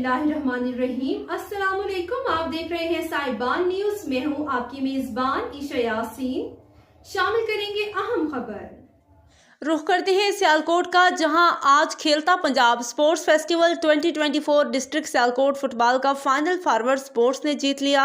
बिस्मिल्लाहिर्रहमानिर्रहीम। अस्सलाम वालेकुम। आप देख रहे हैं साहिबान न्यूज। मैं हूं आपकी मेजबान ईशा यासीन। शामिल करेंगे अहम खबर। रुख करते हैं सियालकोट का, जहां आज खेलता Punjab sports festival 2024 district Sialkot football का फाइनल फॉरवर्ड स्पोर्ट्स ने जीत लिया।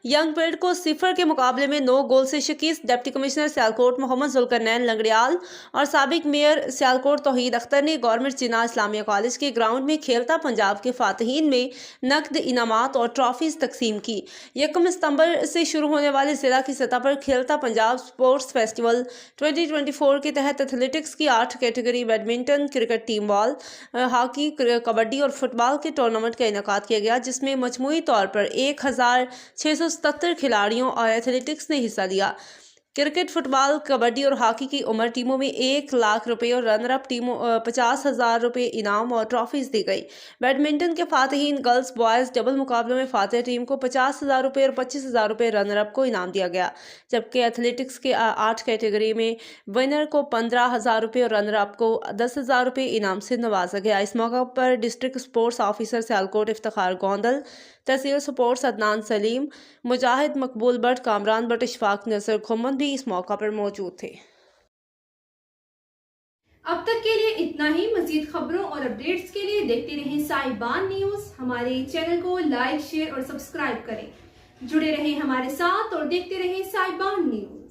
यंग बिल्ड को 0 के मुकाबले में 9 गोल से शिकस्त। डिप्टी कमिश्नर सियालकोट मोहम्मद जुल्करनैन लंगड़ियाल और साबिक मेयर सियालकोट तौहीद अख्तर ने गवर्नमेंट जिन्ना इस्लामिया कॉलेज के ग्राउंड में खेलता पंजाब के फातहीन में नकद इनामात और ट्रॉफीज तकसीम की। 1 सितंबर से शुरू होने वाले जिला की सतह पर खेलता पंजाब स्पोर्ट्स फेस्टिवल 2024 के तहत एथलेटिक्स की 8 category badminton, cricket, team ball, hockey, kabaddi और फुटबॉल के टूर्नामेंट का इनेकाद किया गया, जिसमें मजमूई तौर पर 1677 खिलाड़ियों और एथलेटिक्स ने हिस्सा लिया। क्रिकेट, फुटबॉल, कबड्डी और हॉकी की उम्र टीमों में 1 लाख रुपए और रनर अप टीमों 50,000 रुपए इनाम और ट्रॉफीज दी गई। बैडमिंटन के फातहीन गर्ल्स बॉयज डबल मुकाबलों में फातह टीम को 50,000 रुपए और 25,000 रुपए रनर अप को इनाम दिया गया, जबकि एथलेटिक्स के 8 कैटेगरी में विनर को 15,000 रुपए और रनर अप को 10,000 रुपए इनाम से नवाजा गया। इस मौका पर district sports officer Sialkot Iftikhar Gondal, तहसील स्पोर्ट्स अदनान सलीम, मुजाहिद मकबूल बट, कामरान बट, इशफाक नसर खुमन भी इस मौका पर मौजूद थे। अब तक के लिए इतना ही। मजीद खबरों और अपडेट्स के लिए देखते रहें साहिबान न्यूज। हमारे चैनल को लाइक, शेयर और सब्सक्राइब करें। जुड़े रहें हमारे साथ और देखते रहें साहिबान न्यूज।